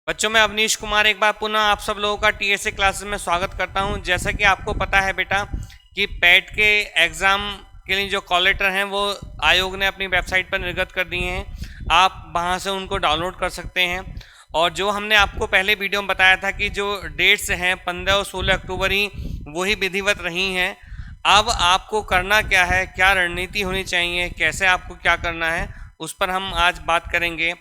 बच्चों, मैं अवनीश कुमार एक बार पुनः आप सब लोगों का टीएसए क्लासेस में स्वागत करता हूं। जैसा कि आपको पता है बेटा कि पैट के एग्ज़ाम के लिए जो कॉल लेटर हैं वो आयोग ने अपनी वेबसाइट पर निर्गत कर दिए हैं। आप वहां से उनको डाउनलोड कर सकते हैं। और जो हमने आपको पहले वीडियो में बताया था कि जो डेट्स हैं 15 और 16 अक्टूबर ही वही विधिवत रही हैं। अब आपको करना क्या है, क्या रणनीति होनी चाहिए, कैसे आपको क्या करना है, उस पर हम आज बात करेंगे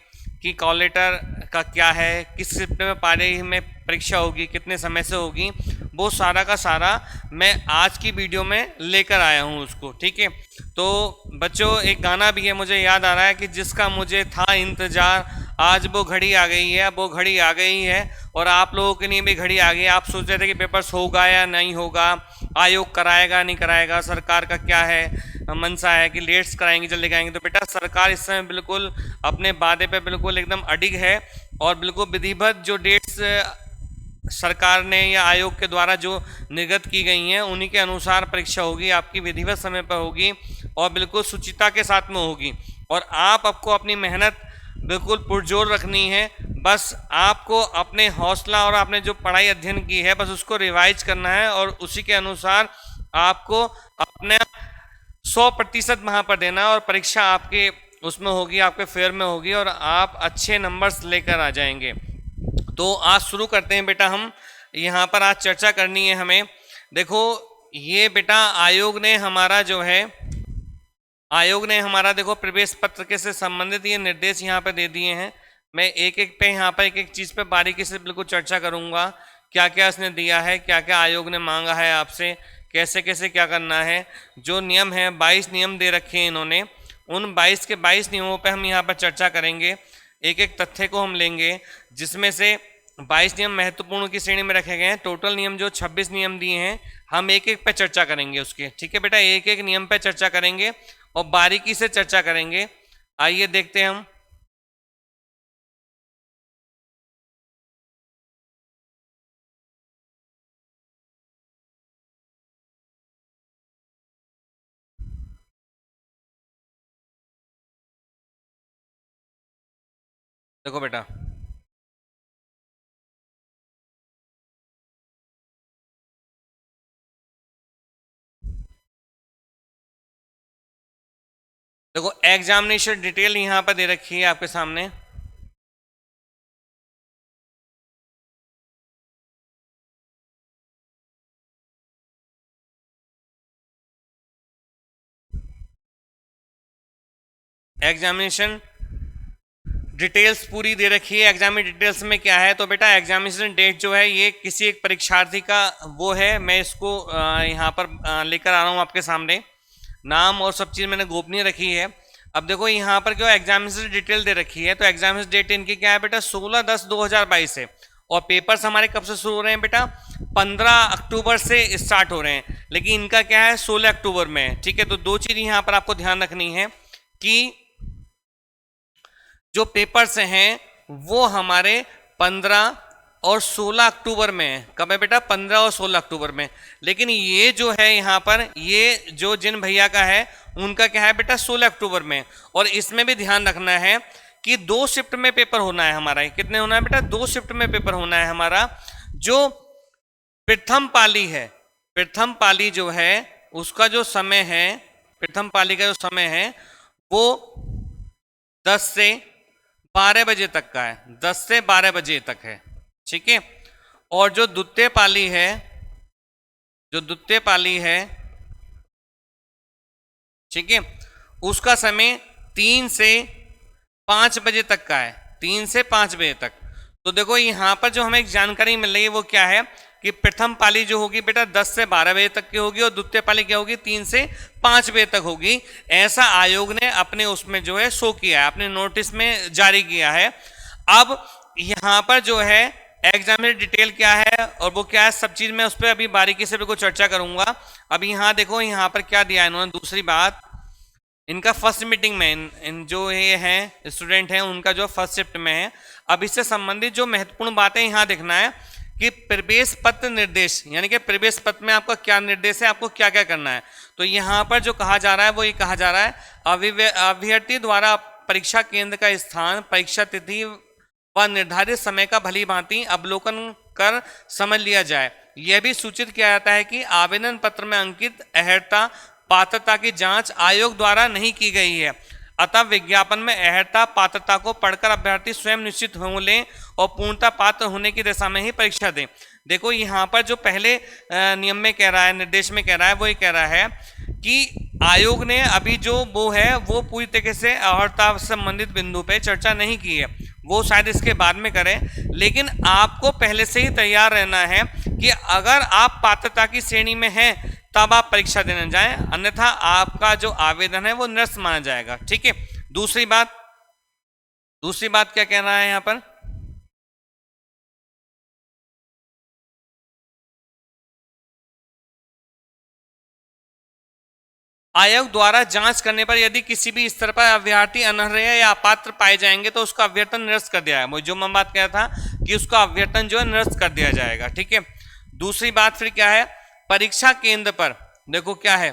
कि कॉल लेटर का क्या है, किस शिफ्ट में पारी में परीक्षा होगी, कितने समय से होगी, वो सारा का सारा मैं आज की वीडियो में लेकर आया हूँ उसको। ठीक है, तो बच्चों एक गाना भी है, मुझे याद आ रहा है कि जिसका मुझे था इंतज़ार, आज वो घड़ी आ गई है, वो घड़ी आ गई है और आप लोगों के लिए भी घड़ी आ गई है। आप सोच रहे थे कि पेपर्स होगा या नहीं होगा, आयोग कराएगा नहीं कराएगा, सरकार का क्या है मनसा है कि लेट्स कराएंगे जल्दी कराएंगे। तो बेटा सरकार इस समय बिल्कुल अपने वादे पे बिल्कुल एकदम अडिग है और बिल्कुल विधिवत जो डेट्स सरकार ने या आयोग के द्वारा जो निर्गत की गई हैं उन्हीं के अनुसार परीक्षा होगी, आपकी विधिवत समय पर होगी और बिल्कुल सुचिता के साथ में होगी। और आपको अपनी मेहनत बिल्कुल पुरजोर रखनी है। बस आपको अपने हौसला और आपने जो पढ़ाई अध्ययन की है बस उसको रिवाइज करना है और उसी के अनुसार आपको अपने 100% वहाँ पर देना है और परीक्षा आपके उसमें होगी, आपके फेयर में होगी और आप अच्छे नंबर्स लेकर आ जाएंगे। तो आज शुरू करते हैं बेटा। हम यहाँ पर आज चर्चा करनी है हमें। देखो ये बेटा आयोग ने हमारा देखो प्रवेश पत्र के से संबंधित ये निर्देश यहाँ पे दे दिए हैं। मैं एक एक पे यहाँ पर एक चीज़ पे बारीकी से बिल्कुल चर्चा करूँगा, क्या क्या इसने दिया है, क्या क्या आयोग ने मांगा है आपसे, कैसे कैसे क्या करना है। जो नियम है 22 नियम दे रखे हैं इन्होंने, उन 22 के 22 नियमों पे हम यहाँ पर चर्चा करेंगे। एक एक तथ्य को हम लेंगे जिसमें से 22 नियम महत्वपूर्ण की श्रेणी में रखे गए हैं। टोटल नियम जो 26 नियम दिए हैं हम एक एक पे चर्चा करेंगे उसके। ठीक है बेटा, एक एक नियम पे चर्चा करेंगे और बारीकी से चर्चा करेंगे। आइए देखते हैं हम। देखो बेटा, देखो एग्जामिनेशन डिटेल यहाँ पर दे रखी है आपके सामने। एग्जामिनेशन डिटेल्स पूरी दे रखी है। एग्जामिनेशन डिटेल्स में क्या है, तो बेटा एग्जामिनेशन डेट जो है ये किसी एक परीक्षार्थी का वो है। मैं इसको यहाँ पर लेकर आ रहा हूँ आपके सामने। नाम और सब चीज़ मैंने गोपनीय रखी है। अब देखो यहाँ पर क्यों एग्जामिनेशन डिटेल दे रखी है, तो एग्जामिनेशन डेट इनकी क्या है बेटा, 16/10/2022 है। और पेपर्स हमारे कब से शुरू हो रहे हैं बेटा, 15 अक्टूबर से स्टार्ट हो रहे हैं, लेकिन इनका क्या है 16 अक्टूबर में है। ठीक है, तो दो चीज़ यहाँ पर आपको ध्यान रखनी है कि जो पेपर्स हैं वो हमारे 15 और 16 अक्टूबर में है। कब है बेटा, 15 और 16 अक्टूबर में। लेकिन ये जो है यहाँ पर ये जो जिन भैया का है उनका क्या है बेटा 16 अक्टूबर में। और इसमें भी ध्यान रखना है कि 2 शिफ्ट में पेपर होना है हमारा। कितने होना है बेटा, 2 शिफ्ट में पेपर होना है हमारा। जो प्रथम पाली है, प्रथम पाली जो है उसका जो समय है, प्रथम पाली का जो समय है वो 10 से 12 बजे तक का है, 10 से 12 बजे तक है। ठीक है, और जो द्वितीय पाली है, जो द्वितीय पाली है, ठीक है, उसका समय 3 से 5 बजे तक का है, 3 से 5 बजे तक। तो देखो यहाँ पर जो हमें एक जानकारी मिल रही है वो क्या है कि प्रथम पाली जो होगी बेटा 10 से 12 बजे तक की होगी और द्वितीय पाली क्या होगी 3 से 5 बजे तक होगी। ऐसा आयोग ने अपने उसमें जो है शो किया है, अपने नोटिस में जारी किया है। अब यहाँ पर जो है एग्जामिनेशन डिटेल क्या है और वो क्या है, सब चीज़ मैं उस पर अभी बारीकी से बिल्कुल चर्चा करूंगा। अब यहाँ देखो यहाँ पर क्या दिया है इन्होंने। दूसरी बात, इनका फर्स्ट मीटिंग में इन जो ये हैं स्टूडेंट हैं उनका जो फर्स्ट शिफ्ट में है। अब इससे संबंधित जो महत्वपूर्ण बातें यहाँ देखना है कि प्रवेश पत्र निर्देश, यानी कि प्रवेश पत्र में आपका क्या निर्देश है, आपको क्या क्या करना है। तो यहाँ पर जो कहा जा रहा है वो ये कहा जा रहा है, अभ्यर्थी द्वारा परीक्षा केंद्र का स्थान, परीक्षा तिथि व निर्धारित समय का भली भांति अवलोकन कर समझ लिया जाए। यह भी सूचित किया जाता है कि आवेदन पत्र में अंकित अहर्ता पात्रता की जांच आयोग द्वारा नहीं की गई है, अतः विज्ञापन में अहर्ता पात्रता को पढ़कर अभ्यर्थी स्वयं निश्चित हो लें और पूर्णतः पात्र होने की दिशा में ही परीक्षा दें। देखो यहाँ पर जो पहले नियम में कह रहा है, निर्देश में कह रहा है, वो ये कह रहा है कि आयोग ने अभी जो वो है वो पूरी तरीके से अहर्ता संबंधित बिंदु पे चर्चा नहीं की है, वो शायद इसके बाद में करें, लेकिन आपको पहले से ही तैयार रहना है कि अगर आप पात्रता की श्रेणी में हैं तब आप परीक्षा देने जाएं, अन्यथा आपका जो आवेदन है वो निरस्त माना जाएगा। ठीक है। दूसरी बात क्या कहना है यहाँ पर, आयोग द्वारा जांच करने पर यदि किसी भी स्तर पर अभ्यर्थी अनर्ह या अपात्र पाए जाएंगे तो उसका अभ्यर्थन निरस्त कर दिया है। जो मैं बात कह रहा था कि उसका अभ्यर्थन जो है निरस्त कर दिया जाएगा। ठीक है। दूसरी बात फिर क्या है, परीक्षा केंद्र पर देखो क्या है,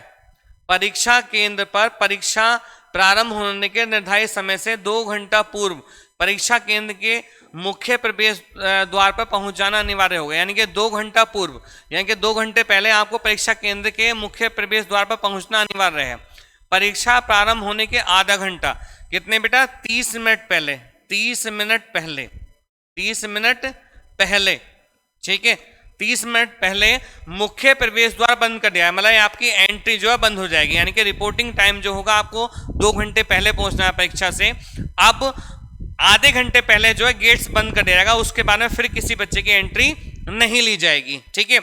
परीक्षा केंद्र पर परीक्षा प्रारंभ होने के निर्धारित समय से 2 घंटा पूर्व परीक्षा केंद्र के मुख्य प्रवेश द्वार पर पहुंच जाना अनिवार्य होगा। यानी कि 2 घंटा पूर्व, यानी कि 2 घंटे पहले आपको परीक्षा केंद्र के मुख्य प्रवेश द्वार पर पहुंचना अनिवार्य है। परीक्षा प्रारंभ होने के आधा घंटा, कितने बेटा, 30 मिनट पहले, 30 मिनट पहले, 30 मिनट पहले, ठीक है, 30 मिनट पहले मुख्य प्रवेश द्वार बंद कर दिया है, मतलब आपकी एंट्री जो है बंद हो जाएगी। यानी कि रिपोर्टिंग टाइम जो होगा आपको 2 घंटे पहले पहुंचना है परीक्षा से, अब आधे घंटे पहले जो है गेट्स बंद कर दिया जाएगा, उसके बाद में फिर किसी बच्चे की एंट्री नहीं ली जाएगी। ठीक है।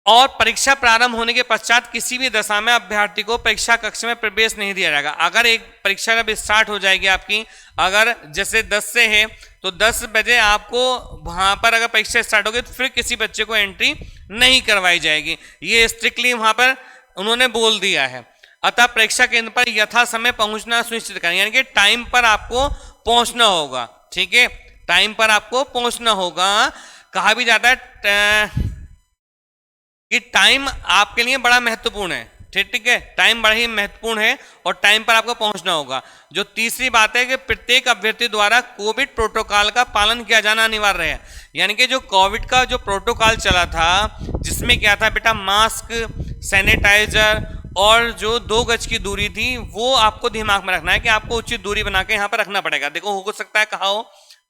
और परीक्षा प्रारंभ होने के पश्चात किसी भी दशा में अभ्यर्थी को परीक्षा कक्ष में प्रवेश नहीं दिया जाएगा। अगर एक परीक्षा जब स्टार्ट हो जाएगी आपकी, अगर जैसे 10 से है तो 10 बजे आपको वहां पर अगर परीक्षा स्टार्ट होगी तो फिर किसी बच्चे को एंट्री नहीं करवाई जाएगी, ये स्ट्रिक्टली वहां पर उन्होंने बोल दिया है। अतः परीक्षा केंद्र पर यथा समय पहुंचना सुनिश्चित करें, यानी कि टाइम पर आपको पहुंचना होगा। ठीक है, टाइम पर आपको पहुंचना होगा। कहा भी जाता है कि टाइम आपके लिए बड़ा महत्वपूर्ण है। ठीक है, टाइम बड़ा ही महत्वपूर्ण है और टाइम पर आपको पहुंचना होगा। जो तीसरी बात है कि प्रत्येक अभ्यर्थी द्वारा कोविड प्रोटोकॉल का पालन किया जाना अनिवार्य है। यानी कि जो कोविड का जो प्रोटोकॉल चला था, जिसमें क्या था बेटा, मास्क, सैनिटाइजर और जो 2 गज की दूरी थी, वो आपको दिमाग में रखना है कि आपको उचित दूरी बना के यहाँ पर रखना पड़ेगा। देखो हो सकता है कहा हो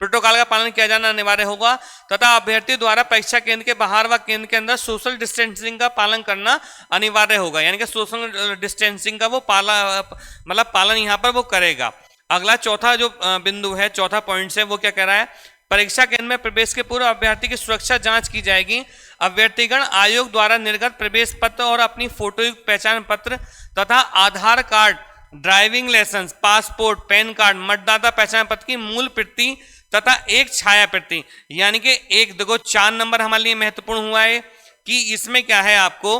प्रोटोकॉल का पालन किया जाना अनिवार्य होगा तथा अभ्यर्थी द्वारा परीक्षा केंद्र के बाहर व केंद्र के अंदर सोशल डिस्टेंसिंग का पालन करना अनिवार्य होगा। यानी कि सोशल डिस्टेंसिंग का वो पालन यहाँ पर वो करेगा। अगला चौथा जो बिंदु है, चौथा पॉइंट है, वो क्या कह रहा है, परीक्षा केंद्र में प्रवेश के पूर्व अभ्यर्थी की सुरक्षा जांच की जाएगी। अभ्यर्थीगण आयोग द्वारा निर्गत प्रवेश पत्र और अपनी फोटोयुक्त पहचान पत्र तथा Aadhaar card, driving licence, passport, PAN card, मतदाता पहचान पत्र की मूल प्रति तथा एक छाया प्रति, यानी कि एक, देखो 4 नंबर हमारे लिए महत्वपूर्ण हुआ है कि इसमें क्या है, आपको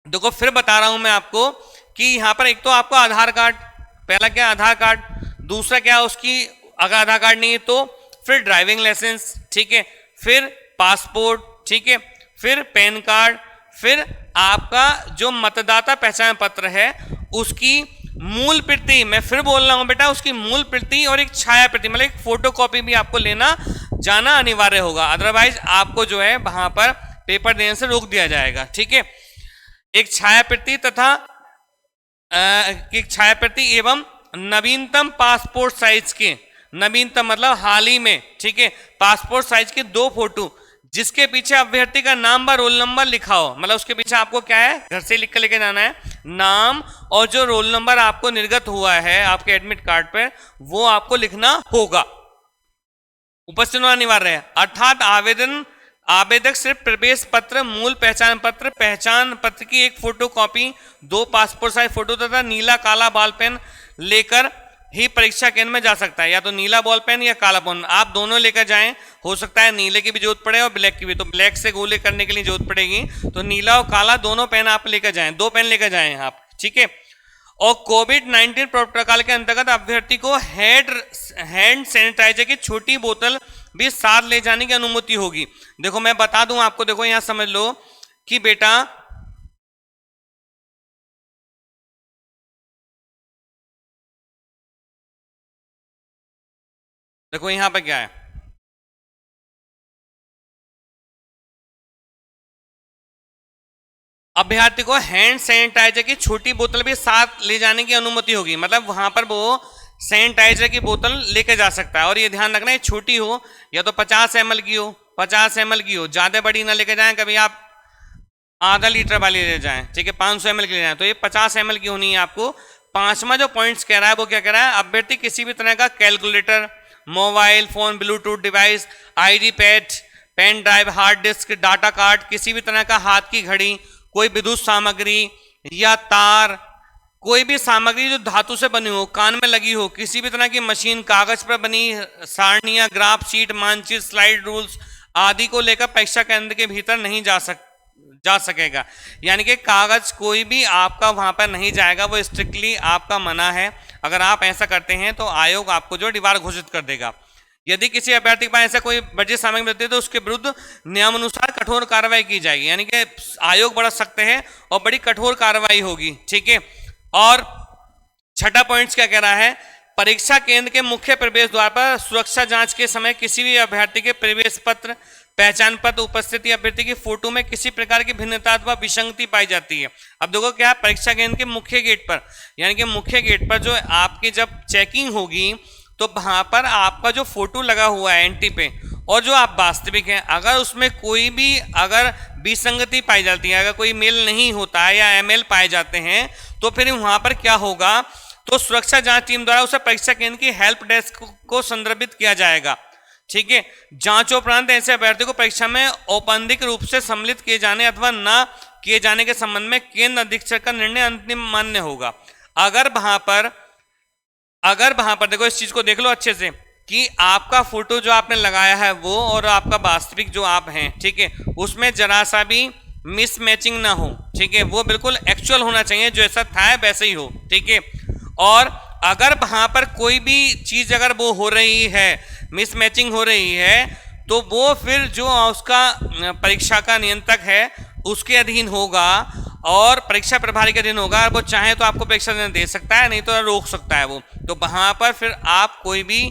देखो फिर बता रहा हूं मैं आपको कि यहां पर एक तो आपको आधार कार्ड, पहला क्या आधार कार्ड, दूसरा क्या उसकी अगर आधार कार्ड नहीं है तो फिर ड्राइविंग लाइसेंस, ठीक है, फिर पासपोर्ट, ठीक है, फिर पैन कार्ड, फिर आपका जो मतदाता पहचान पत्र है उसकी मूल प्रति, मैं फिर बोल रहा हूं बेटा, उसकी मूल प्रति और एक छाया प्रति, मतलब एक फोटो कॉपी भी आपको लेना जाना अनिवार्य होगा। अदरवाइज आपको जो है वहां पर पेपर देने से रोक दिया जाएगा। ठीक है, एक छाया प्रति तथा एक छाया प्रति एवं नवीनतम पासपोर्ट साइज के, नवीनतम मतलब हाल ही में, ठीक है, पासपोर्ट साइज के 2 फोटो जिसके पीछे अभ्यर्थी का नाम व रोल नंबर लिखा हो, मतलब उसके पीछे आपको क्या है, घर से लिख कर लेके जाना है, नाम और जो रोल नंबर आपको निर्गत हुआ है आपके एडमिट कार्ड पर, वो आपको लिखना होगा, उपस्थित होना अनिवार्य है। अर्थात आवेदक सिर्फ प्रवेश पत्र, मूल पहचान पत्र की एक photo copy, 2 passport size photo तथा नीला काला बॉल पेन लेकर ही परीक्षा केंद्र में जा सकता है। या तो नीला बॉल पेन या काला पेन, आप दोनों लेकर जाएं, हो सकता है नीले की भी जरूरत पड़े और ब्लैक की भी, तो ब्लैक से गोले करने के लिए जरूरत पड़ेगी, तो नीला और काला दोनों पेन आप लेकर जाएं, 2 पेन लेकर जाएं आप, ठीक है। और कोविड-19 प्रोटोकॉल के अंतर्गत अभ्यर्थी को हैंड सैनिटाइजर की छोटी बोतल भी साथ ले जाने की अनुमति होगी। देखो मैं बता दूं आपको, देखो यहां समझ लो कि बेटा देखो यहाँ पे क्या है, अभ्यर्थी को हैंड सैनिटाइजर की छोटी बोतल भी साथ ले जाने की अनुमति होगी। मतलब वहां पर वो सैनिटाइजर की बोतल लेके जा सकता है। और ये ध्यान रखना है छोटी हो या तो 50 ml की हो, 50 ml की हो, ज्यादा बड़ी ना लेके जाएं, कभी आप आधा लीटर वाली ले जाएं, ठीक है, 500 ml की ले जाएं। तो ये 50 ml की होनी है आपको। पांचवा जो पॉइंट्स कह रहा है वो क्या कह रहा है, अभ्यर्थी किसी भी तरह का calculator, mobile phone, bluetooth device, ID pad, pen drive, hard disk, data card, किसी भी तरह का हाथ की घड़ी, कोई विद्युत सामग्री या तार, कोई भी सामग्री जो धातु से बनी हो, कान में लगी हो, किसी भी तरह की मशीन, कागज पर बनी सारणियां, ग्राफ शीट, मानचित्र, स्लाइड रूल्स आदि को लेकर परीक्षा केंद्र के भीतर नहीं जा सकेगा। यानी कि कागज कोई भी आपका वहां पर नहीं जाएगा, वो स्ट्रिक्टली आपका मना है। अगर आप ऐसा करते हैं तो आयोग आपको जो डिबार घोषित कर देगा। यदि किसी अभ्यर्थी के पास ऐसा कोई वर्जित सामग्री मिलती है तो उसके विरुद्ध नियमानुसार कठोर कार्रवाई की जाएगी। यानी कि आयोग बढ़ सकते हैं और बड़ी कठोर कार्रवाई होगी, ठीक है। और छठा पॉइंट क्या कह रहा है, परीक्षा केंद्र के मुख्य प्रवेश द्वार पर सुरक्षा जांच के समय किसी भी अभ्यर्थी के प्रवेश पत्र, पहचान पत्र, उपस्थिति, अभ्यर्थी की फोटो में किसी प्रकार की भिन्नता अथवा विसंगति पाई जाती है। अब देखो क्या, परीक्षा केंद्र के मुख्य गेट पर, यानी कि मुख्य गेट पर जो आपकी जब चेकिंग होगी तो वहां पर आपका जो फोटो लगा हुआ है एंट्री पे और जो आप वास्तविक हैं, अगर उसमें कोई भी अगर विसंगति पाई जाती है, अगर कोई मेल नहीं होता है या एमएल पाए जाते हैं, तो फिर वहां पर क्या होगा, तो सुरक्षा जांच टीम द्वारा उसे परीक्षा केंद्र की हेल्प डेस्क को संदर्भित किया जाएगा, ठीक है। जांच उपरांत ऐसे अभ्यर्थी को परीक्षा में औपचारिक रूप से सम्मिलित किए जाने अथवा न किए जाने के संबंध में केंद्र अधीक्षक का निर्णय अंतिम मान्य होगा। अगर वहां पर देखो, इस चीज को देख लो अच्छे से कि आपका फोटो जो आपने लगाया है वो और आपका वास्तविक जो आप हैं, ठीक है, उसमें जरा सा भी मिस मैचिंग ना हो, ठीक है, वो बिल्कुल एक्चुअल होना चाहिए, जो ऐसा था वैसे ही हो, ठीक है। और अगर वहां पर कोई भी चीज अगर वो हो रही है, मिस मैचिंग हो रही है, तो वो फिर जो उसका परीक्षा का नियंत्रक है उसके अधीन होगा और परीक्षा प्रभारी के अधीन होगा। वो चाहे तो आपको परीक्षा देने दे सकता है, नहीं तो रोक सकता है वो। तो वहां पर फिर आप कोई भी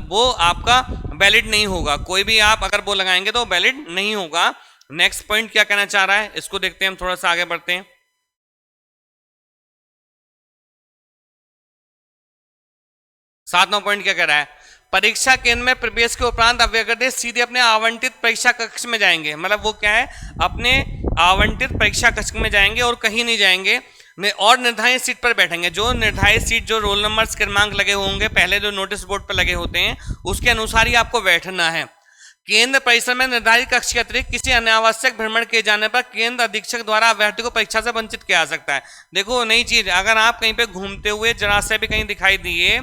वो आपका वैलिड नहीं होगा, कोई भी आप अगर वो लगाएंगे तो वैलिड नहीं होगा। नेक्स्ट पॉइंट क्या कहना चाह रहा है, इसको देखते हैं, हम थोड़ा सा आगे बढ़ते हैं। 7वां पॉइंट क्या कह रहा है, परीक्षा केंद्र में प्रवेश के उपरांत अभ्यर्थी सीधे अपने आवंटित परीक्षा कक्ष में जाएंगे। मतलब वो क्या है, अपने आवंटित परीक्षा कक्ष में जाएंगे और कहीं नहीं जाएंगे और निर्धारित सीट पर बैठेंगे। जो निर्धारित सीट, जो रोल नंबर क्रमांक लगे होंगे पहले जो नोटिस बोर्ड पर लगे होते हैं, उसके अनुसार ही आपको बैठना है। केंद्र परिसर में निर्धारित कक्ष के अतिरिक्त किसी अनावश्यक भ्रमण किए जाने पर केंद्र अधीक्षक द्वारा अभ्यर्थी को परीक्षा से वंचित किया जा सकता है। देखो नई चीज, अगर आप कहीं पे घूमते हुए जरा से भी कहीं दिखाई दिए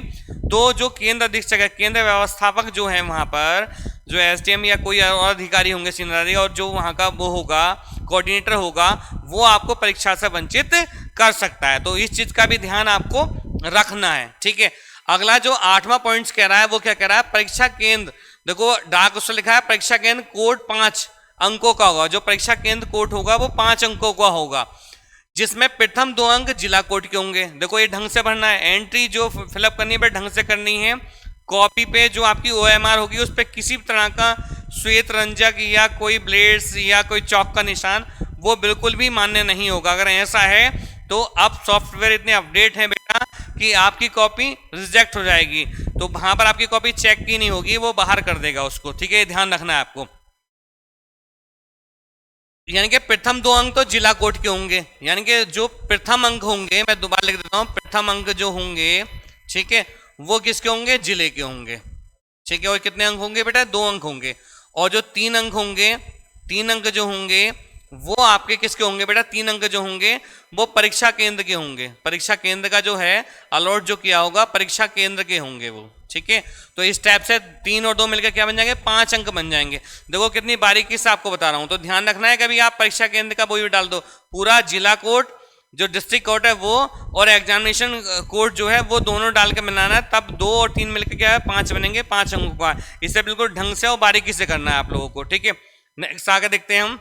तो जो केंद्र अधीक्षक है, केंद्र व्यवस्थापक जो है, वहां पर जो एसडीएम या कोई और अधिकारी होंगे सीनियर, और जो वहां का वो होगा कोऑर्डिनेटर होगा, वो आपको परीक्षा से वंचित कर सकता है। तो इस चीज का भी ध्यान आपको रखना है, ठीक है। अगला जो 8वां पॉइंट कह रहा है वो क्या कह रहा है, परीक्षा केंद्र, देखो डाक उससे लिखा है परीक्षा केंद्र कोड 5 अंकों का होगा। जो परीक्षा केंद्र कोड होगा वो 5 अंकों का होगा, जिसमें प्रथम 2 अंक जिला कोड के होंगे। देखो ये ढंग से भरना है, एंट्री जो फिलअप करनी है ढंग से करनी है। कॉपी पे जो आपकी ओएमआर होगी उस पर किसी तरह का श्वेत रंजक या कोई ब्लेड्स या कोई चौक का निशान वो बिल्कुल भी मान्य नहीं होगा। अगर ऐसा है तो अब सॉफ्टवेयर इतने अपडेट है बेटा कि आपकी कॉपी रिजेक्ट हो जाएगी, तो वहां पर आपकी कॉपी चेक की नहीं होगी, वो बाहर कर देगा उसको, ठीक है, ध्यान रखना है आपको। यानी कि प्रथम 2 अंक तो जिला कोड के होंगे, यानी कि जो प्रथम अंक होंगे, मैं दोबारा लिख देता हूं, प्रथम अंक जो होंगे, ठीक है, वो किसके होंगे, जिले के होंगे, ठीक है। और कितने अंक होंगे बेटा, 2 अंक होंगे। और जो 3 अंक होंगे, 3 अंक जो होंगे वो आपके किसके होंगे बेटा, 3 अंक जो होंगे वो परीक्षा केंद्र के होंगे। परीक्षा केंद्र का जो है अलॉट जो किया होगा परीक्षा केंद्र के होंगे वो, ठीक है। तो इस टाइप से 3 और 2 मिलकर क्या बन जाएंगे, 5 अंक बन जाएंगे। देखो कितनी बारीकी से आपको बता रहा हूं, तो ध्यान रखना है, कभी आप परीक्षा केंद्र का वो भी डाल दो, पूरा जिला कोड, जो डिस्ट्रिक्ट कोड है वो, और एग्जामिनेशन कोड जो है वो दोनों डाल के बनाना है, तब 2 और 3 मिलकर क्या है 5 बनेंगे, 5 अंकों का। इसे बिल्कुल ढंग से और बारीकी से करना है आप लोगों को, ठीक है। नेक्स्ट आगे देखते हैं हम।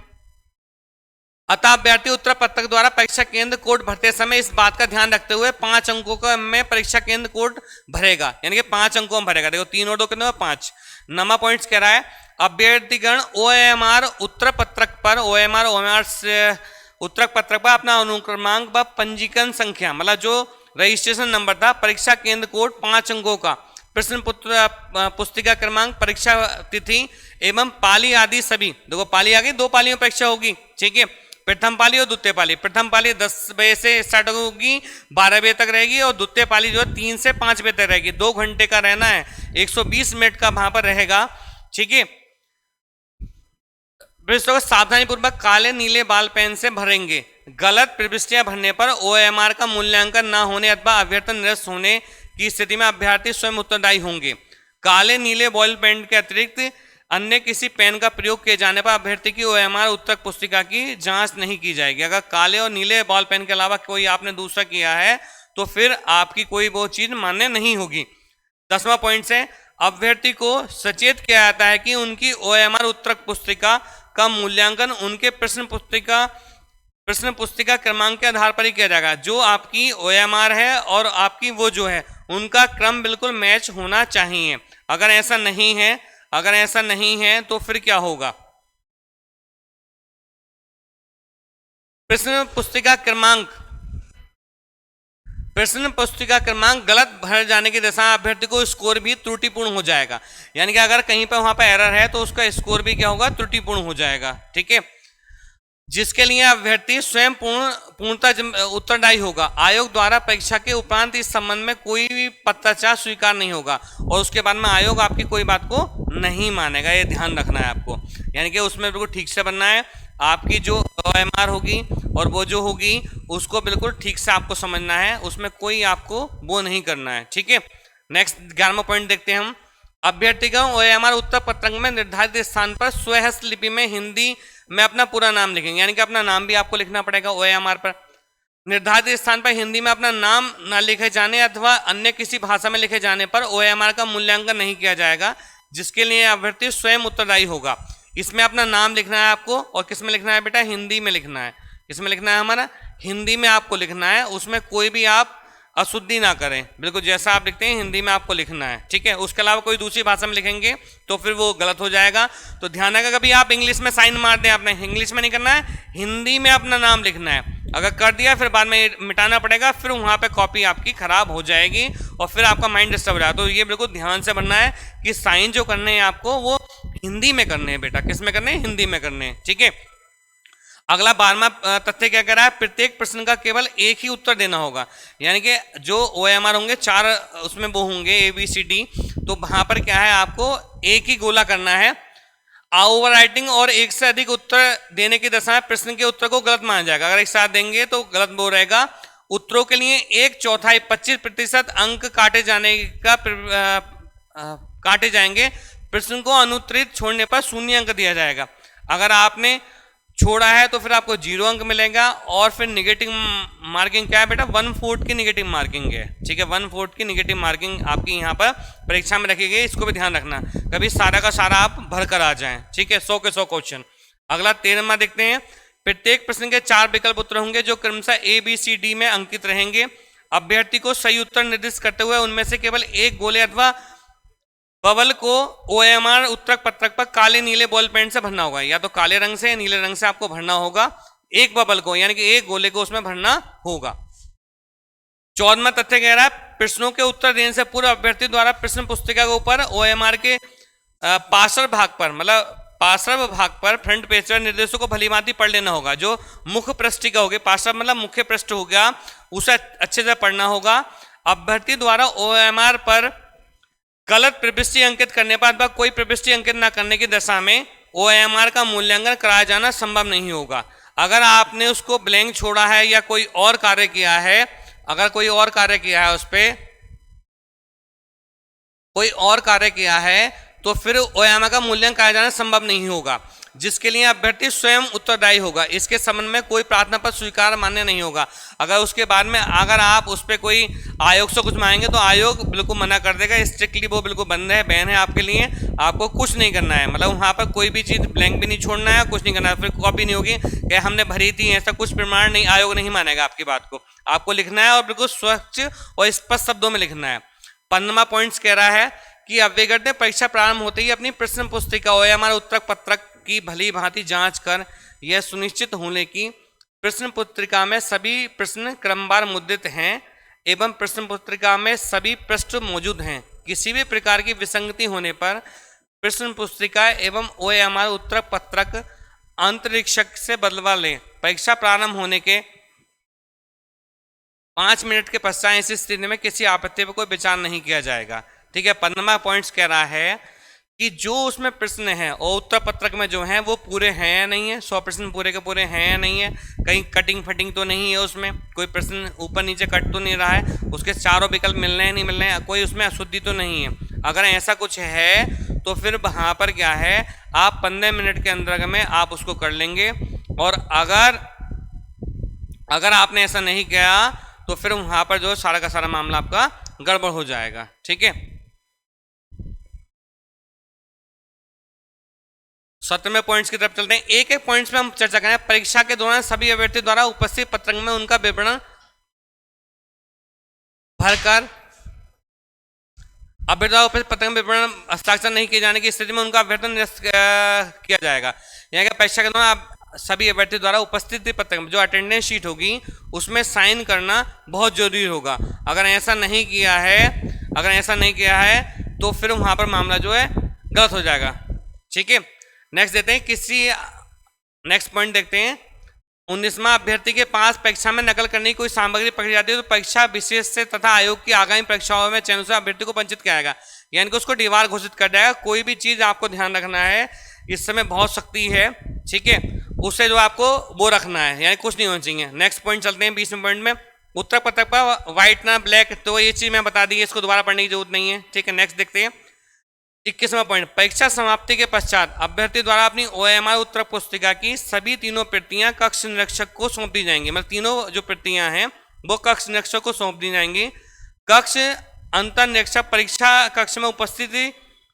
अतः अभ्यर्थी उत्तर पत्रक द्वारा परीक्षा केंद्र कोड भरते समय इस बात का ध्यान रखते हुए 5 अंकों का में परीक्षा केंद्र कोड भरेगा, यानी कि 5 अंकों में भरेगा। देखो 3 और 2 कितने 5 नमा पॉइंट्स कह रहा है। अभ्यर्थीगण ओएमआर उत्तर पत्रक पर ओएमआर से उत्तर पत्रक पर अपना अनुक्रमांक व पंजीकरण संख्या, मतलब जो रजिस्ट्रेशन नंबर था, परीक्षा केंद्र कोड 5 अंकों का, प्रश्न पुस्तिका क्रमांक, परीक्षा तिथि एवं पाली आदि सभी, देखो पाली आ गई, 2 पालियों परीक्षा होगी, ठीक है, प्रथम पाली और द्वितीय पाली। प्रथम पाली 10 बजे से स्टार्ट होगी, 12 बजे तक रहेगी, और द्वितीय पाली जो है 3 से 5 बजे तक रहेगी। 2 घंटे का रहना है, 120 मिनट का वहां पर रहेगा, ठीक है। सावधानी पूर्वक काले नीले बाल पेन से भरेंगे। गलत प्रविष्टियां भरने पर ओएमआर का मूल्यांकन न होने अथवा अभ्यर्थन निरस्त होने की स्थिति में अभ्यर्थी स्वयं उत्तरदायी होंगे। काले नीले बॉल पेन के अतिरिक्त अन्य किसी पेन का प्रयोग किए जाने पर अभ्यर्थी की ओएमआर उत्तर पुस्तिका की जांच नहीं की जाएगी। अगर काले और नीले बॉल पेन के अलावा कोई आपने दूसरा किया है तो फिर आपकी कोई वो चीज मान्य नहीं होगी। 10वां पॉइंट से अभ्यर्थी को सचेत किया जाता है कि उनकी ओएमआर उत्तर पुस्तिका का मूल्यांकन उनके प्रश्न पुस्तिका क्रमांक के आधार पर ही किया जाएगा। जो आपकी ओएमआर है और आपकी वो जो है उनका क्रम बिल्कुल मैच होना चाहिए। अगर ऐसा नहीं है तो फिर क्या होगा? प्रश्न पुस्तिका क्रमांक गलत भर जाने की दशा अभ्यर्थी को स्कोर भी त्रुटिपूर्ण हो जाएगा। यानी कि अगर कहीं पर वहां पर एरर है तो उसका स्कोर भी क्या होगा? त्रुटिपूर्ण हो जाएगा, ठीक है, जिसके लिए अभ्यर्थी स्वयं पूर्णतः उत्तरदायी होगा। आयोग द्वारा परीक्षा के उपरांत इस संबंध में कोई भी पत्राचार स्वीकार नहीं होगा और उसके बाद में आयोग आपकी कोई बात को नहीं मानेगा। ये ध्यान रखना है आपको, यानी कि उसमें बिल्कुल ठीक से बनना है। आपकी जो ओएमआर होगी और वो जो होगी उसको बिल्कुल ठीक से आपको समझना है, उसमें कोई आपको वो नहीं करना है, ठीक है। नेक्स्ट 11वां पॉइंट देखते हैं हम। अभ्यर्थीगण ओएमआर उत्तर पत्रक में निर्धारित स्थान पर स्वहस्त लिपि में हिंदी में अपना पूरा नाम लिखेंगे, यानी कि अपना नाम भी आपको लिखना पड़ेगा ओएमआर पर। निर्धारित स्थान पर हिंदी में अपना नाम न लिखे जाने अथवा अन्य किसी भाषा में लिखे जाने पर ओएमआर का मूल्यांकन नहीं किया जाएगा, जिसके लिए अभ्यर्थी स्वयं उत्तरदायी होगा। इसमें अपना नाम लिखना है आपको, और किस में लिखना है बेटा? हिंदी में लिखना है। किसमें लिखना है? हमारा हिंदी में आपको लिखना है, उसमें कोई भी आप अशुद्धि ना करें, बिल्कुल जैसा आप लिखते हैं हिंदी में आपको लिखना है, ठीक है। उसके अलावा कोई दूसरी भाषा में लिखेंगे तो फिर वो गलत हो जाएगा। तो ध्यान रखा, कभी आप इंग्लिश में साइन मार दें, आपने इंग्लिश में नहीं करना है, हिंदी में अपना नाम लिखना है। अगर कर दिया फिर बाद में मिटाना पड़ेगा, फिर वहां पे कॉपी आपकी खराब हो जाएगी और फिर आपका माइंड डिस्टर्ब हो जाएगा। तो ये बिल्कुल ध्यान से बनना है कि साइन जो करने हैं आपको वो हिंदी में करने हैं बेटा। किस में करने हैं? हिंदी में करने हैं, ठीक है। अगला 12वां तथ्य क्या कह रहा है? प्रत्येक प्रश्न का केवल एक ही उत्तर देना होगा, यानी कि जो ओएमआर होंगे 4 उसमें वो होंगे ABCD, तो वहां पर क्या है आपको एक ही गोला करना है। ओवर राइटिंग और एक से अधिक उत्तर देने की दशा में प्रश्न के उत्तर को गलत माना जाएगा। अगर एक साथ देंगे तो गलत वो रहेगा। उत्तरों के लिए 1/4 25% अंक काटे जाएंगे। प्रश्न को अनुत्तरित छोड़ने पर 0 अंक दिया जाएगा। अगर आपने छोड़ा है तो फिर आपको 0 अंक मिलेगा। और फिर निगेटिव मार्किंग क्या है बेटा? 1/4 की निगेटिव मार्किंग है, ठीक है। 1/4 की निगेटिव मार्किंग आपकी यहाँ पर परीक्षा में रखी गई, इसको भी ध्यान रखना, कभी सारा का सारा आप भर कर आ जाएं, ठीक है। 100 के 100 क्वेश्चन। अगला 13वां देखते हैं। प्रत्येक प्रश्न के 4 विकल्प उत्तर होंगे जो क्रमशः ABCD में अंकित रहेंगे। अभ्यर्थी को सही उत्तर निर्दिष्ट करते हुए उनमें से केवल एक गोले अथवा बबल को ओएमआर उत्तर पत्रक पर काले नीले बॉल पेन से भरना होगा, या तो काले रंग से या नीले रंग से आपको भरना होगा। एक बबल को यानी कि एक गोले को उसमें भरना होगा। 14वां तथ्य कह रहा है प्रश्नों के उत्तर देने से पूर्व अभ्यर्थी द्वारा प्रश्न पुस्तिका के ऊपर ओएमआर के पार्श्व भाग पर, मतलब पार्श्व भाग पर फ्रंट पेज पर निर्देशों को भलीभांति पढ़ लेना होगा। जो मुख्य पृष्ठिका होगी, पार्श्व मतलब मुख्य पृष्ठ हो गया, उसे अच्छे से पढ़ना होगा। अभ्यर्थी द्वारा ओएमआर पर गलत प्रविष्टि अंकित करने पर अथवा कोई प्रविष्टि अंकित न करने की दशा में ओएमआर का मूल्यांकन कराया जाना संभव नहीं होगा। अगर आपने उसको ब्लैंक छोड़ा है या कोई और कार्य किया है, अगर कोई और कार्य किया है, उस पर कोई और कार्य किया है, तो फिर ओएमआर का मूल्यांकन कराया जाना संभव नहीं होगा। जिसके लिए अभ्यर्थी स्वयं उत्तरदायी होगा। इसके संबंध में कोई प्रार्थना पत्र स्वीकार मान्य नहीं होगा। अगर उसके बाद में अगर आप उस पर कोई आयोग से कुछ मांगेंगे तो आयोग बिल्कुल मना कर देगा, स्ट्रिक्टली वो बिल्कुल बंद है, बैन है आपके लिए, आपको कुछ नहीं करना है। मतलब वहाँ पर कोई भी चीज़ ब्लैंक भी नहीं छोड़ना है, कुछ नहीं करना है, फिर कॉपी नहीं होगी कि हमने भरी थी, ऐसा कुछ प्रमाण नहीं, आयोग नहीं मानेगा आपकी बात को। आपको लिखना है और बिल्कुल स्वच्छ और स्पष्ट शब्दों में लिखना है। 15वां पॉइंट कह रहा है कि अभ्यर्थी ने परीक्षा प्रारंभ होते ही अपनी प्रश्न पुस्तिका और हमारे उत्तर पत्रक की भली भांति जांच कर यह सुनिश्चित होने की प्रश्न पुस्तिका में सभी प्रश्न क्रमवार मुद्रित हैं एवं प्रश्न पुस्तिका में सभी पृष्ठ मौजूद हैं। किसी भी प्रकार की विसंगति होने पर प्रश्न पुस्तिका एवं OMR उत्तर पत्रक अंतरिक्षक से बदलवा लें। परीक्षा प्रारंभ होने के 5 मिनट के पश्चात इस स्थिति में किसी आपत्ति पर कोई विचार नहीं किया जाएगा। ठीक है। 15वां पॉइंट कह रहा है कि जो उसमें प्रश्न है और उत्तर पत्रक में जो है वो पूरे हैं या नहीं है, 100 प्रश्न पूरे के पूरे हैं या नहीं है, कहीं कटिंग फटिंग तो नहीं है, उसमें कोई प्रश्न ऊपर नीचे कट तो नहीं रहा है, उसके चारों विकल्प मिल रहे हैं नहीं मिल रहे हैं, कोई उसमें अशुद्धि तो नहीं है। अगर ऐसा कुछ है तो फिर वहाँ पर क्या है, आप 15 मिनट के अंदर में आप उसको कर लेंगे। और अगर आपने ऐसा नहीं किया तो फिर वहाँ पर जो सारा का सारा मामला आपका गड़बड़ हो जाएगा। ठीक है। 17वें पॉइंट्स की तरफ चलते हैं। एक एक पॉइंट्स में हम चर्चा करें। परीक्षा के दौरान सभी अभ्यर्थी द्वारा उपस्थित पत्रक में उनका विवरण भरकर अभ्यर्थी द्वारा उपस्थित पत्रक में विवरण हस्ताक्षर नहीं किए जाने की स्थिति में उनका अभ्यर्थन निरस्त किया जाएगा। यानी कि परीक्षा के दौरान आप सभी अभ्यर्थी द्वारा उपस्थित पत्रक में जो अटेंडेंस शीट होगी उसमें साइन करना बहुत जरूरी होगा। अगर ऐसा नहीं किया है तो फिर वहां पर मामला जो है गलत हो जाएगा। ठीक है। नेक्स्ट देते हैं नेक्स्ट पॉइंट देखते हैं। 19वां अभ्यर्थी के पास परीक्षा में नकल करने की कोई सामग्री पकड़ी जाती है तो परीक्षा विशेष से तथा आयोग की आगामी परीक्षाओं में चयन से अभ्यर्थी को वंचित किया जाएगा, यानी कि उसको दीवार घोषित कर जाएगा। कोई भी चीज आपको ध्यान रखना है, इस समय बहुत सख्ती है। ठीक है। उससे जो आपको वो रखना है, यानी कुछ नहीं होना चाहिए। नेक्स्ट पॉइंट चलते हैं 20वें पॉइंट में। उत्तर पत्रक पर व्हाइट ना ब्लैक, तो ये चीज मैं बता दी, इसको दोबारा पढ़ने की जरूरत नहीं है। ठीक है। नेक्स्ट देखते हैं 21वां पॉइंट। परीक्षा समाप्ति के पश्चात अभ्यर्थी द्वारा अपनी OMR उत्तर पुस्तिका की सभी तीनों प्रतियां कक्ष निरीक्षक को सौंप दी जाएंगी। मतलब तीनों जो प्रतियां हैं वो कक्ष निरीक्षक को सौंप दी जाएंगी। कक्ष अंतर निरीक्षक परीक्षा कक्ष में उपस्थित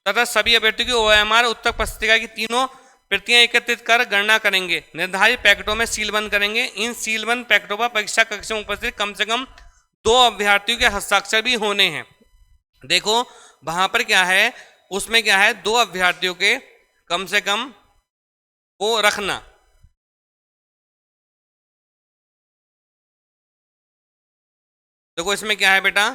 तथा सभी अभ्यर्थियों की OMR उत्तर पुस्तिका की तीनों प्रतियां एकत्रित कर गणना करेंगे, निर्धारित पैकेटों में सीलबंद करेंगे। इन सीलबंद पैकेटों पर परीक्षा कक्ष में उपस्थित कम से कम 2 अभ्यर्थियों के हस्ताक्षर भी होने हैं। देखो वहां पर क्या है, उसमें क्या है, 2 अभ्यर्थियों के कम से कम को रखना। देखो इसमें क्या है बेटा,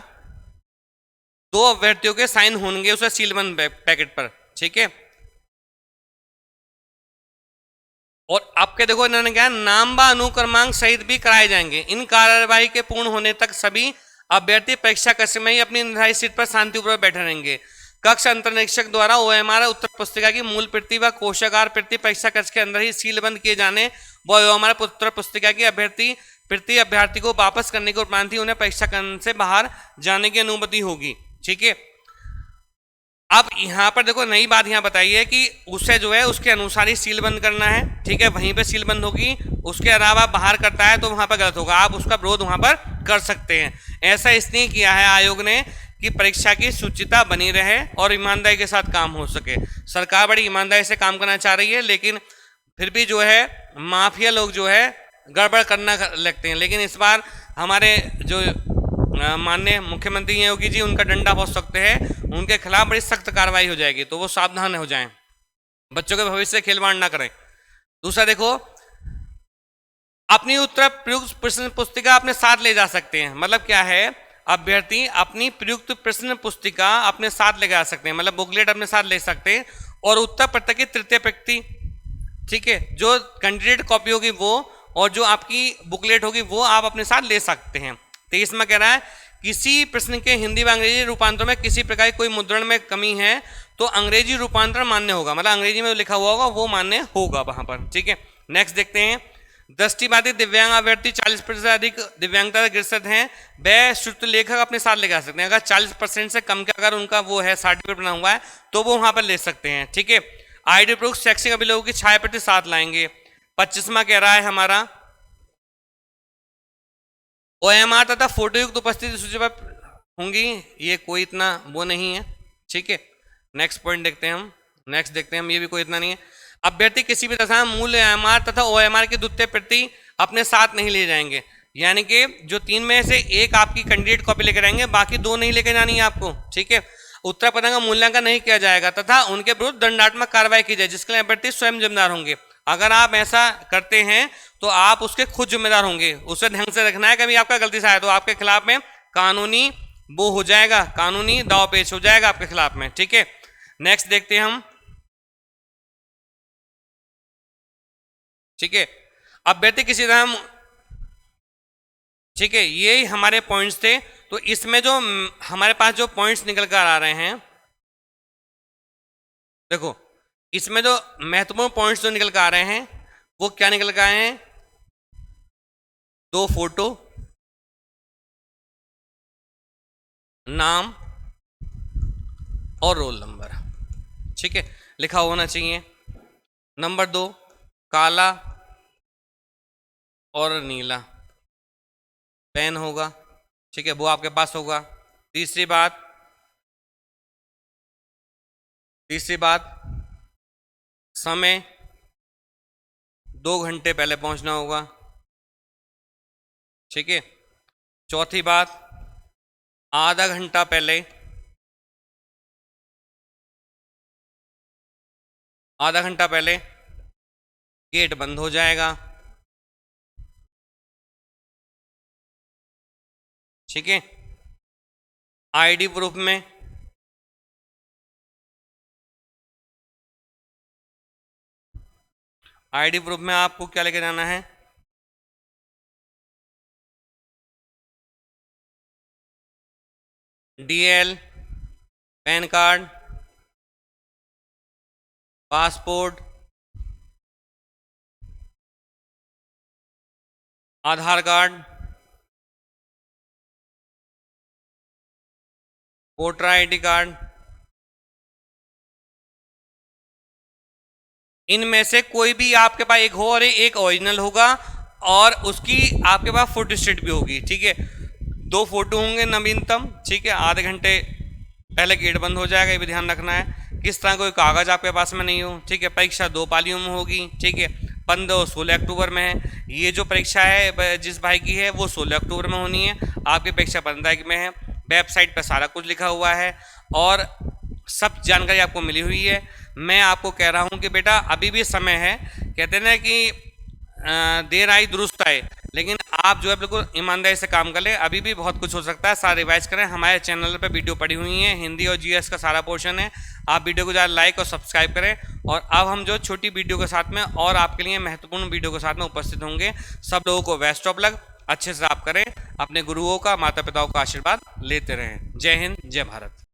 2 अभ्यर्थियों के साइन होंगे उसे सीलबंद पैकेट पर। ठीक है। और आपके देखो इन्होंने क्या, नाम व अनुक्रमांक सहित भी कराए जाएंगे। इन कार्यवाही के पूर्ण होने तक सभी अभ्यर्थी परीक्षा कक्ष में ही अपनी निर्धारित सीट पर शांतिपूर्वक बैठे रहेंगे। कक्ष अंतर निरीक्षक द्वारा OMR उत्तर पुस्तिका की मूल प्रति व कोशागार प्रति परीक्षा कक्ष के अंदर ही सीलबंद किए जाने व OMR उत्तर पुस्तिका की अभ्यर्थी को वापस करने के उपरांत ही उन्हें परीक्षा केंद्र से बाहर जाने की अनुमति होगी। ठीक है। अब यहाँ पर देखो नई बात यहाँ बताई है कि उसे जो है उसके अनुसार ही सील बंद करना है। ठीक है। वहीं पे सील बंद होगी, उसके अलावा बाहर करता है तो वहां पर गलत होगा, आप उसका विरोध वहां पर कर सकते हैं। ऐसा इसलिए किया है आयोग ने कि परीक्षा की शुचिता बनी रहे और ईमानदारी के साथ काम हो सके। सरकार बड़ी ईमानदारी से काम करना चाह रही है, लेकिन फिर भी जो है माफिया लोग जो है गड़बड़ करना लगते हैं। लेकिन इस बार हमारे जो माननीय मुख्यमंत्री योगी जी, उनका डंडा बहुत सख्त है, उनके खिलाफ बड़ी सख्त कार्रवाई हो जाएगी, तो वो सावधान हो जाएं, बच्चों के भविष्य से खिलवाड़ ना करें। दूसरा देखो, अपनी उत्तर प्रयुक्त प्रश्न पुस्तिका अपने साथ ले जा सकते हैं। मतलब क्या है, अभ्यर्थी अपनी प्रयुक्त प्रश्न पुस्तिका अपने साथ ले जा सकते हैं, मतलब बुकलेट अपने साथ ले सकते हैं। और उत्तर पत्रक की तृतीय प्रति, ठीक है, जो कैंडिडेट कॉपी होगी वो, और जो आपकी बुकलेट होगी वो आप अपने साथ ले सकते हैं। 23वां कह रहा है, किसी प्रश्न के हिंदी व अंग्रेजी रूपांतर में किसी प्रकार की कोई मुद्रण में कमी है तो अंग्रेजी रूपांतर मान्य होगा, मतलब अंग्रेजी में लिखा हुआ होगा वो मान्य होगा वहां पर। ठीक है। नेक्स्ट देखते हैं, दृष्टिबाधित दिव्यांग अभ्यर्थी 40% से अधिक दिव्यांगता ग्रस्त हैं, वह श्रुत लेखक अपने साथ ले जा सकते हैं। अगर 40% से कम का अगर उनका वो है सर्टिफिकेट बना हुआ है तो वो वहां पर ले सकते हैं। ठीक है। आईडी प्रूफ शैक्षिक अभिलेखों की छाया प्रति साथ लाएंगे। 25वां कह रहा है हमारा OMR तथा फोटोयुक्त उपस्थिति सूची पर होंगी। ये कोई इतना वो नहीं है, ठीक है। नेक्स्ट पॉइंट देखते हैं हम, नेक्स्ट देखते हैं हम, ये भी कोई इतना नहीं है। अभ्यर्थी किसी भी तरह मूल OMR तथा OMR की द्वितीय प्रति अपने साथ नहीं ले जाएंगे, यानी कि जो 3 में से एक आपकी कैंडिडेट कॉपी लेकर आएंगे, बाकी 2 नहीं लेकर जानी है आपको, ठीक है। उत्तर पत्र का मूल्यांकन नहीं किया जाएगा तथा उनके विरुद्ध दंडात्मक कार्रवाई की जाए, जिसके लिए अभ्यर्थी स्वयं जिम्मेदार होंगे। अगर आप ऐसा करते हैं तो आप उसके खुद जिम्मेदार होंगे, उसे ढंग से रखना है। कभी आपका गलती से आया तो आपके खिलाफ में कानूनी वो हो जाएगा, कानूनी दाव पेश हो जाएगा आपके खिलाफ में, ठीक है। नेक्स्ट देखते हैं हम, ठीक है। अभ्यर्थी किसी तरह, ठीक है, ये हमारे पॉइंट्स थे। तो इसमें जो हमारे पास जो पॉइंट्स निकल कर आ रहे हैं, देखो इसमें जो महत्वपूर्ण पॉइंट्स जो निकल कर आ रहे हैं वो क्या निकल कर आए हैं? 2 फोटो, नाम और रोल नंबर, ठीक है, लिखा होना चाहिए। नंबर 2 काला और नीला पेन होगा, ठीक है, वो आपके पास होगा। तीसरी बात समय 2 घंटे पहले पहुंचना होगा, ठीक है। चौथी बात आधा घंटा पहले गेट बंद हो जाएगा, ठीक है। आईडी प्रूफ में आपको क्या लेके जाना है? DL, पैन कार्ड, पासपोर्ट, आधार कार्ड, वोटर ID कार्ड, इनमें से कोई भी आपके पास एक हो और एक ओरिजिनल होगा और उसकी आपके पास फोटो स्टेट भी होगी, ठीक है। 2 फोटो होंगे नवीनतम, ठीक है। आधे घंटे पहले गेट बंद हो जाएगा, ये भी ध्यान रखना है। किस तरह कोई कागज आपके पास में नहीं हो, ठीक है। परीक्षा 2 पालियों में होगी, ठीक है। 15 और 16 अक्टूबर में है। ये जो परीक्षा है जिस भाई की है वो 16 अक्टूबर में होनी है, आपकी परीक्षा 15 में है। वेबसाइट पर सारा कुछ लिखा हुआ है और सब जानकारी आपको मिली हुई है। मैं आपको कह रहा हूं कि बेटा अभी भी समय है, कहते हैं ना कि देर आई दुरुस्त आए, लेकिन आप जो है बिल्कुल ईमानदारी से काम कर ले, अभी भी बहुत कुछ हो सकता है। सारा रिवाइज करें, हमारे चैनल पे वीडियो पड़ी हुई है, हिंदी और GS का सारा पोर्शन है। आप वीडियो को ज़्यादा लाइक और सब्सक्राइब करें। और अब हम जो छोटी वीडियो के साथ में और आपके लिए महत्वपूर्ण वीडियो के साथ में उपस्थित होंगे। सब लोगों को बेस्ट ऑफ लक, अच्छे से आप करें, अपने गुरुओं का, माता पिताओं का आशीर्वाद लेते रहें। जय हिंद, जय भारत।